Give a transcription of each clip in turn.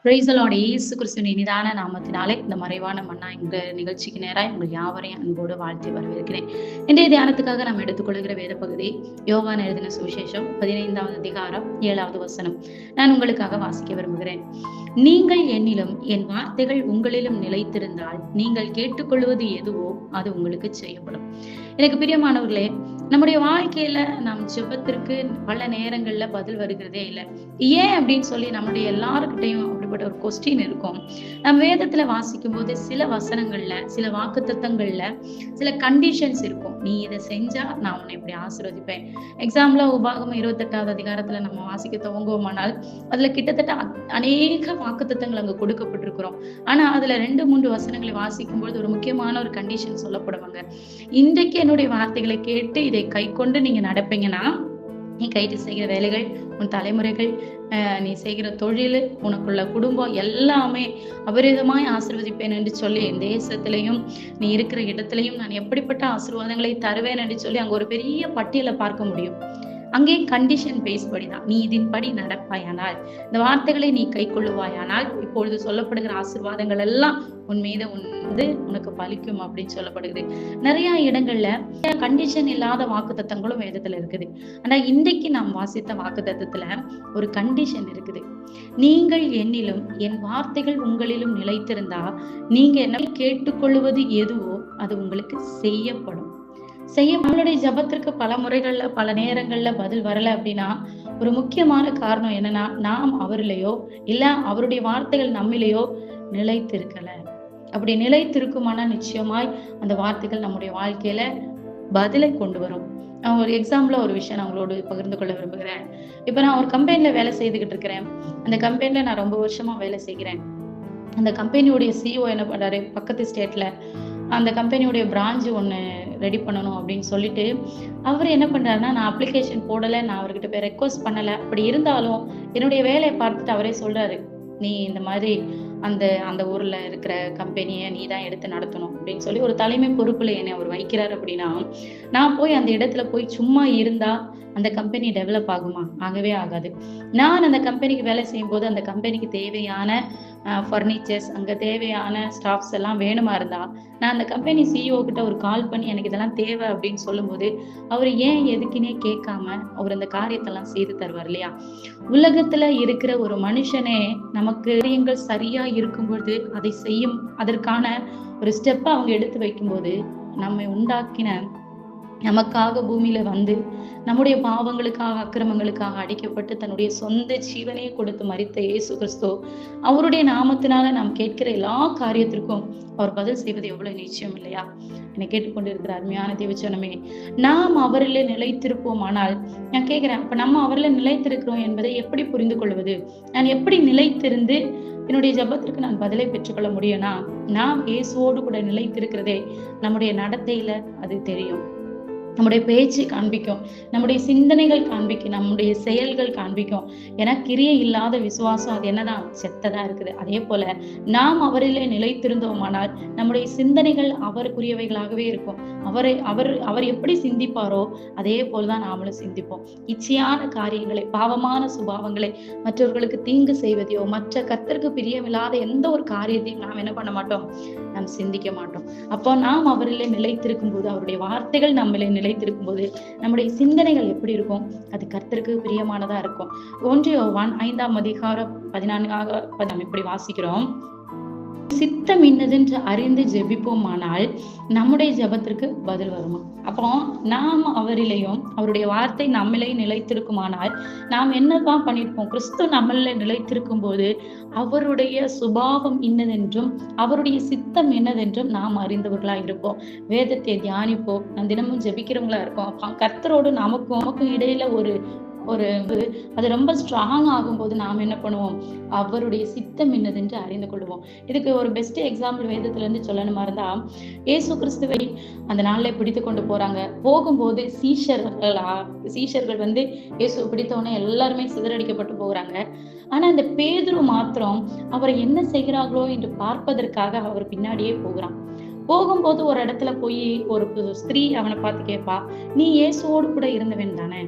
Praise the Lord. இயேசு கிறிஸ்துவின் இனிதான நாமத்தினாலே இந்த மறைவான மன்னா என்ற நிகழ்ச்சிக்கு நேராக உங்கள் யாவரையும் அன்போடு வாழ்த்தி வரவேற்கிறேன். இன்றைய தியானத்துக்காக நாம் எடுத்துக்கொள்கிற வேத பகுதி யோவான் எழுதின சுவிசேஷம் 15வது அதிகாரம் 7வது வசனம். நான் உங்களுக்காக வாசிக்க விரும்புகிறேன். நீங்கள் என்னிலும் என் வார்த்தைகள் உங்களிலும் நிலைத்திருந்தால் நீங்கள் கேட்டுக்கொள்வது எதுவோ அது உங்களுக்கு செய்யப்படும். எனக்கு பிரியமானவர்களே, நம்முடைய வாழ்க்கையில நம் ஜெபத்திற்கு பல நேரங்கள்ல பதில் வருகிறதே இல்லை. ஏன் அப்படின்னு சொல்லி நம்முடைய எல்லாருக்கிட்டையும் அப்படிப்பட்ட ஒரு கொஸ்டின் இருக்கும். நம்ம வேதத்துல வாசிக்கும் போது சில வசனங்கள்ல, சில வாக்குத்தத்தங்கள்ல சில கண்டிஷன்ஸ் இருக்கும். நீ இதை செஞ்சா நான் உன்னை இப்படி ஆசீர்வதிப்பேன். எக்ஸாம்பிளா உபாகமம் 28வது அதிகாரத்துல நம்ம வாசிக்க துவங்குவோமானால் அதுல கிட்டத்தட்ட அநேக வாக்குத்தத்தங்கள் அங்க கொடுக்கப்பட்டிருக்கிறோம். ஆனா அதுல 2-3 வசனங்களை வாசிக்கும் பொழுது ஒரு முக்கியமான ஒரு கண்டிஷன் சொல்லப்படுவாங்க. இன்றைக்கு என்னுடைய வார்த்தைகளை கேட்டு இதை கை கொண்டு நீங்க நடப்பீங்கன்னா, நீ கைட்டு செய்கிற வேலைகள், உன் தலைமுறைகள், நீ செய்கிற தொழில், உனக்குள்ள குடும்பம் எல்லாமே அபரிதமாய் ஆசீர்வதிப்பேன் என்று சொல்லி, என் தேசத்திலையும் நீ இருக்கிற இடத்திலையும் நான் எப்படிப்பட்ட ஆசீர்வாதங்களை தருவேன் என்று சொல்லி அங்க ஒரு பெரிய பட்டியலை பார்க்க முடியும். அங்கே கண்டிஷன் பேஸ் படிதான். நீ இதன்படி நடப்பாயானால், இந்த வார்த்தைகளை நீ கை கொள்ளுவாயானால் இப்பொழுது சொல்லப்படுகிற ஆசீர்வாதங்கள் எல்லாம் உன் மீது உனக்கு பலிக்கும் அப்படின்னு சொல்லப்படுகிறது. நிறைய இடங்கள்ல கண்டிஷன் இல்லாத வாக்குத்தத்தங்களும் வேதத்துல இருக்குது. ஆனா இன்றைக்கு நாம் வாசித்த வாக்குத்தத்தத்துல ஒரு கண்டிஷன் இருக்குது. நீங்கள் என்னிலும் என் வார்த்தைகள் உங்களிலும் நிலைத்திருந்தா நீங்க என்ன கேட்டுக்கொள்வது எதுவோ அது உங்களுக்கு செய்யப்படும். நம்மளுடைய ஜபத்திற்கு பல முறைகள்ல பல நேரங்கள்ல பதில் வரல அப்படின்னா ஒரு முக்கியமான காரணம் என்னன்னா, நாம் அவரிலேயோ இல்ல அவருடைய வார்த்தைகள் நம்மிலேயோ நிலைத்திருக்கல. அப்படி நிலைத்திருக்குமானா நிச்சயமாய் அந்த வார்த்தைகள் நம்முடைய வாழ்க்கையில பதிலை கொண்டு வரும். நான் ஒரு எக்ஸாம்பிளா ஒரு விஷயம் நான் உங்களோடு பகிர்ந்து கொள்ள விரும்புகிறேன். இப்ப நான் ஒரு கம்பெனில வேலை செய்துகிட்டு இருக்கிறேன். அந்த கம்பெனில நான் ரொம்ப வருஷமா வேலை செய்கிறேன். அந்த கம்பெனியுடைய CEO என்ன பண்றாரு, பக்கத்து ஸ்டேட்ல அந்த கம்பெனியுடைய பிரான்ச் ஒன்று ரெடி பண்ணணும் அப்படின்னு சொல்லிட்டு அவர் என்ன பண்றாருன்னா, நான் அப்ளிகேஷன் போடலை, நான் அவர்கிட்ட போய் ரெக்வஸ்ட் பண்ணலை. அப்படி இருந்தாலும் என்னுடைய வேலையை பார்த்துட்டு அவரே சொல்றாரு, நீ இந்த மாதிரி அந்த ஊர்ல இருக்கிற கம்பெனியை நீ தான் எடுத்து நடத்தணும் அப்படின்னு சொல்லி ஒரு தலைமை பொறுப்புல என்னை அவர் வைக்கிறார். அப்படின்னா நான் போய் அந்த இடத்துல போய் சும்மா இருந்தா அந்த கம்பெனி டெவலப் ஆகுமா? ஆகவே ஆகாது. நான் அந்த கம்பெனிக்கு வேலை செய்யும் போது அந்த கம்பெனிக்கு தேவையான ஃபர்னிச்சர்ஸ், அங்க தேவையான ஸ்டாஃப்ஸ் எல்லாம் வேணுமா இருந்தா நான் அந்த கம்பெனி CEO கிட்ட ஒரு கால் பண்ணி எனக்கு இதெல்லாம் தேவை அப்படின்னு சொல்லும்போது அவர் ஏன் எதுக்குன்னே கேட்காம அவர் அந்த காரியத்தெல்லாம் செய்து தருவார் இல்லையா? உலகத்துல இருக்கிற ஒரு மனுஷனே நமக்கு காரியங்கள் சரியா இருக்கும்போது அதை செய்யும் அதற்கான ஒரு ஸ்டெப்பை அவங்க எடுத்து வைக்கும்போது நம்மை உண்டாக்கின நமக்காக பூமியில வந்து நம்முடைய பாவங்களுக்காக அக்கிரமங்களுக்காக அடிக்கப்பட்டு தன்னுடைய சொந்த ஜீவனையே கொடுத்து மரித்த இயேசு கிறிஸ்து அவருடைய நாமத்தினால நாம் கேட்கிற எல்லா காரியத்திற்கும் அவர் பதில் செய்வது எவ்வளவு நிச்சயம் இல்லையா? என்னை கேட்டுக்கொண்டிருக்கிற அருமையான தேவச்சனமே, நாம் அவரிலே நிலைத்திருப்போம். ஆனால் நான் கேட்கிறேன், அப்ப நம்ம அவரிலே நிலைத்திருக்கிறோம் என்பதை எப்படி புரிந்து கொள்வது? நான் எப்படி நிலைத்திருந்து என்னுடைய ஜபத்திற்கு நான் பதிலை பெற்றுக்கொள்ள முடியும்னா, நாம் இயேசுவோடு கூட நிலைத்திருக்கிறதே நம்முடைய நடத்தையில அது தெரியும். நம்முடைய பேச்சு காண்பிக்கும், நம்முடைய சிந்தனைகள் காண்பிக்கும், நம்முடைய செயல்கள் காண்பிக்கும். ஏன்னா கிரியை இல்லாத விசுவாசம் அது என்னதான்? செத்ததா இருக்குது. அதே போல நாம் அவரிலே நிலைத்திருந்தோமானால் நம்முடைய சிந்தனைகள் அவருக்குரியவைகளாகவே இருக்கும். அவர் எப்படி சிந்திப்பாரோ அதே போலதான் நாமளும் சிந்திப்போம். இச்சையான காரியங்களை, பாவமான சுபாவங்களை, மற்றவர்களுக்கு தீங்கு செய்வதையோ மற்ற கர்த்தருக்கு பிரியமில்லாத எந்த ஒரு காரியத்தையும் நாம் என்ன பண்ண மாட்டோம்? நாம் சிந்திக்க மாட்டோம். அப்போ நாம் அவரிலே நிலைத்திருக்கும் போது, அவருடைய வார்த்தைகள் நம்மளே நிலைத்திருக்கும் போது நம்முடைய சிந்தனைகள் எப்படி இருக்கும்? அது கர்த்தருக்கு பிரியமானதா இருக்கும். 1 யோவான் 5ஆம் அதிகாரம் 14 நாம் இப்படி வாசிக்கிறோம். சித்தம் இன்னதென்று அறிந்து ஜெபிப்போமானால் நம்முடைய ஜெபத்திற்கு பதில் வருமா? அப்போ நாம் அவரிலையும் அவருடைய வார்த்தை நம்மளே நிலைத்திருக்குமானால் நாம் என்னதான் பண்ணிருப்போம்? கிறிஸ்து நம்மள நிலைத்திருக்கும் போது அவருடைய சுபாவம் இன்னதென்றும் அவருடைய சித்தம் என்னதென்றும் நாம் அறிந்தவர்களா இருப்போம். வேதத்தை தியானிப்போம், தினமும் ஜெபிக்கிறவங்களா இருப்போம். அப்ப கர்த்தரோடு நமக்கும் இடையில அது ரொம்ப ஸ்ட்ராங் ஆகும்போது நாம் என்ன பண்ணுவோம்? அவருடைய சித்தம் என்னதென்று அறிந்து கொள்வோம். இதுக்கு ஒரு பெஸ்ட் எக்ஸாம்பிள் வேதத்துல இருந்து சொல்லணுமா இருந்தா, இயேசு கிறிஸ்துவை அந்த நாள்ல பிடித்து கொண்டு போறாங்க. போகும்போது சீஷர்கள் வந்து இயேசு பிடித்தவொடனே எல்லாருமே சிதறடிக்கப்பட்டு போகிறாங்க. ஆனா அந்த பேதுரு மாத்திரம் அவரை என்ன செய்கிறார்களோ என்று பார்ப்பதற்காக அவர் பின்னாடியே போகிறான். போகும்போது ஒரு இடத்துல போய் ஒரு ஸ்திரீ அவனை பார்த்து கேட்பா, நீ இயேசுவோடு கூட இருந்தவன் தானே?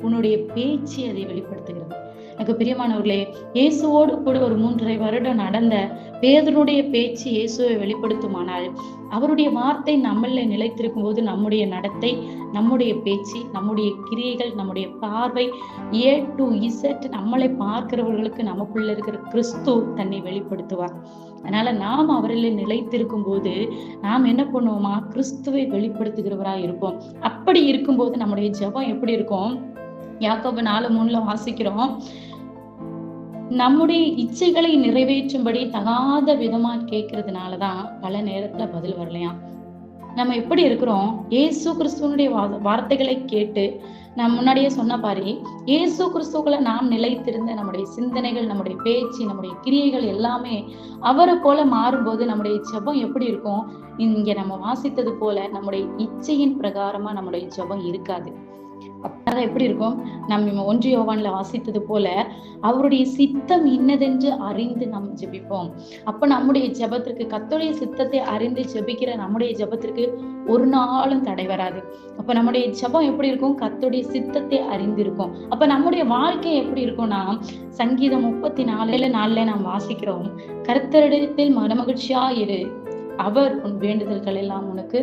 உன்னுடைய பேச்சு அதை வெளிப்படுத்துகிறது. எனக்கு பிரியமானவர்களே, இயேசுவோடு கூட ஒரு 3.5 வருடம் நடந்த பேதுருடைய பேச்சு இயேசுவை வெளிப்படுத்துமானால், அவருடைய வார்த்தை நம்மள நிலைத்திருக்கும் போது நம்முடைய நடத்தை, நம்முடைய பேச்சு, நம்முடைய கிரியைகள், நம்முடைய பார்வை A to Z நம்மளை பார்க்கிறவர்களுக்கு நமக்குள்ள இருக்கிற கிறிஸ்து தன்னை வெளிப்படுத்துவார். அதனால நாம் அவரில் நிலைத்திருக்கும் போது நாம் என்ன பண்ணுவோமா, கிறிஸ்துவை வெளிப்படுத்துகிறவராய் இருப்போம். அப்படி இருக்கும்போது நம்முடைய ஜெபம் எப்படி இருக்கும்? யாக்கோபு 4:3 வாசிக்கிறோம், நம்முடைய இச்சைகளை நிறைவேற்றும்படி தகாத விதமா கேட்கறதுனாலதான் பல நேரத்துல பதில் வரலையாம். நம்ம எப்படி இருக்கிறோம்? இயேசு கிறிஸ்துவனுடைய வார்த்தைகளை கேட்டு நான் முன்னாடியே சொன்ன பாரு, இயேசு கிறிஸ்துக்களை நாம் நிலைத்திருந்த நம்முடைய சிந்தனைகள், நம்முடைய பேச்சு, நம்முடைய கிரியைகள் எல்லாமே அவரை போல மாறும்போது நம்முடைய ஜெபம் எப்படி இருக்கும்? இங்க நம்ம வாசித்தது போல நம்முடைய இச்சையின் பிரகாரமா நம்முடைய ஜெபம் இருக்காது. அப்பதான் எப்படி இருக்கும்? நம்ம 1 யோவான்ல வாசித்தது போல அவருடைய சித்தம் இன்னதென்று அறிந்து நாம் ஜெபிப்போம். அப்ப நம்முடைய ஜெபத்திற்கு, கர்த்தருடைய சித்தத்தை அறிந்து ஜெபிக்கிற நம்முடைய ஜெபத்திற்கு ஒரு நாளும் தடை வராது. அப்ப நம்முடைய ஜெபம் எப்படி இருக்கும்? கர்த்தருடைய சித்தத்தை அறிந்து இருக்கும். அப்ப நம்முடைய வாழ்க்கை எப்படி இருக்கும்னா, சங்கீதம் 34:4 நாம் வாசிக்கிறோம், கர்த்தரிடத்தில் மனமகிழ்ச்சியா இரு, அவர் உன் வேண்டுதல்கள் எல்லாம் உனக்கு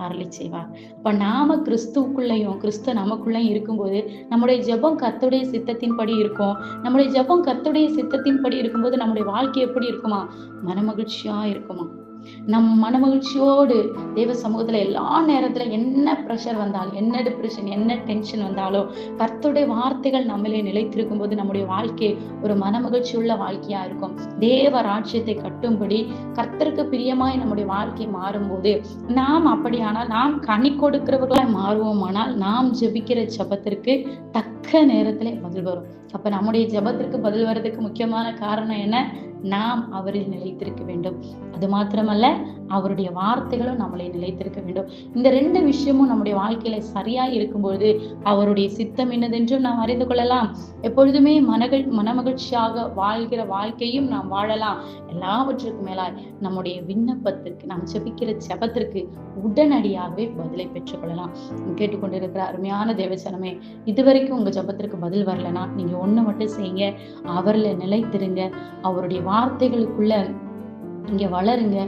அருளி செய்வார். அப்ப நாம கிறிஸ்துவுக்குள்ளேயும் கிறிஸ்து நமக்குள்ளேயும் இருக்கும்போது நம்முடைய ஜெபம் கர்த்தருடைய சித்தத்தின்படி இருக்கும். நம்முடைய ஜெபம் கர்த்தருடைய சித்தத்தின்படி இருக்கும்போது நம்முடைய வாழ்க்கை எப்படி இருக்குமா? மனமகிழ்ச்சியா இருக்குமா? நம் மனமகிழ்ச்சியோடு தேவ சமூகத்துல எல்லா நேரத்துல என்ன பிரஷர் வந்தாலும், என்ன டிப்ரெஷன், என்ன டென்ஷன் வந்தாலும் கர்த்தருடைய வார்த்தைகள் நம்மளே நிலைத்திருக்கும் போது நம்முடைய வாழ்க்கை ஒரு மனமகிழ்ச்சி உள்ள வாழ்க்கையா இருக்கும். தேவ ராஜ்யத்தை கட்டும்படி கர்த்தருக்கு பிரியமாய் நம்முடைய வாழ்க்கை மாறும்போது நாம் அப்படியானால் நாம் கனி கொடுக்கிறவர்களாய் மாறுவோமானால் நாம் ஜெபிக்கிற ஜெபத்திற்கு தக்க நேரத்திலே பதில் வரும். அப்ப நம்முடைய ஜெபத்திற்கு பதில் வர்றதுக்கு முக்கியமான காரணம் என்ன? நாம் அவரில் நிலைத்திருக்க வேண்டும். அது மாத்திரமல்ல, அவருடைய வார்த்தைகளும் நம்மளை நிலைத்திருக்க வேண்டும். இந்த 2 விஷயமும் நம்முடைய வாழ்க்கையில சரியா இருக்கும்பொழுது அவருடைய சித்தம் என்னதென்றும் நாம் அறிந்து கொள்ளலாம். எப்பொழுதுமே மனமகிழ்ச்சியாக வாழ்கிற வாழ்க்கையும் நாம் வாழலாம். எல்லாவற்றுக்கும் மேலாய் நம்முடைய விண்ணப்பத்திற்கு, நாம் ஜெபிக்கிற ஜெபத்திற்கு உடனடியாகவே பதிலை பெற்றுக் கொள்ளலாம். கேட்டுக்கொண்டிருக்கிற அருமையான தேவசனமே, இதுவரைக்கும் உங்க ஜெபத்திற்கு பதில் வரலன்னா நீங்க ஒண்ணு மட்டும் செய்யுங்க, அவர்ல நிலைத்திருங்க, அவருடைய வார்த்தைகளுக்குள்ள இங்க வளருங்க.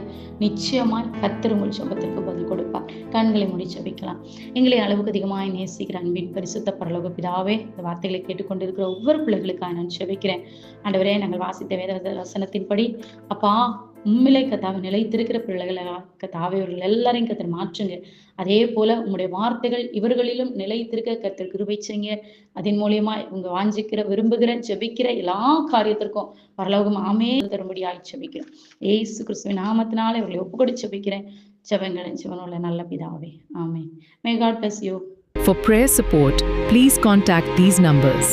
நிச்சயமாய் கர்த்தர் உங்கள் ஜெபத்திற்கு பதில் கொடுப்பார். கண்களை மூடி ஜெபிக்கலாம். எங்களை அளவுக்கு அதிகமாய் நேசிக்கிற அன்பின் பரிசுத்த பரலோக பிதாவே, இந்த வார்த்தைகளை கேட்டுக்கொண்டிருக்கிற ஒவ்வொரு பிள்ளைகளுக்காக நான் ஜெபிக்கிறேன். ஆண்டவரே, நாங்கள் வாசித்த வேத வசனத்தின்படி அப்பா உண்மையிலே கர்த்தாவே நிலைத்திருக்கிற பிள்ளைகளை கர்த்தாவே இவர்கள் எல்லாரையும் கர்த்தர் மாற்றுங்க. அதே போல உங்களுடைய வார்த்தைகள் இவர்களிலும் நிலைத்திருக்க கர்த்தர் கிருபை செய்யுங்க. அதன் மூலியமா இவங்க வாஞ்சிக்கிற, விரும்புகிற, ஜெபிக்கிற எல்லா காரியத்திற்கும் பரலோகம் ஆமே தரும்படியாய் ஜெபிக்கிறேன். இயேசு கிறிஸ்துவின் நாமத்தினால இவர்களை ஒப்புக்கொடுத்து ஜெபிக்கிறேன். ஜெபங்களின் ஜீவனுள்ள நல்ல பிதாவே, ஆமென். May God bless you. For prayer support, please contact these numbers.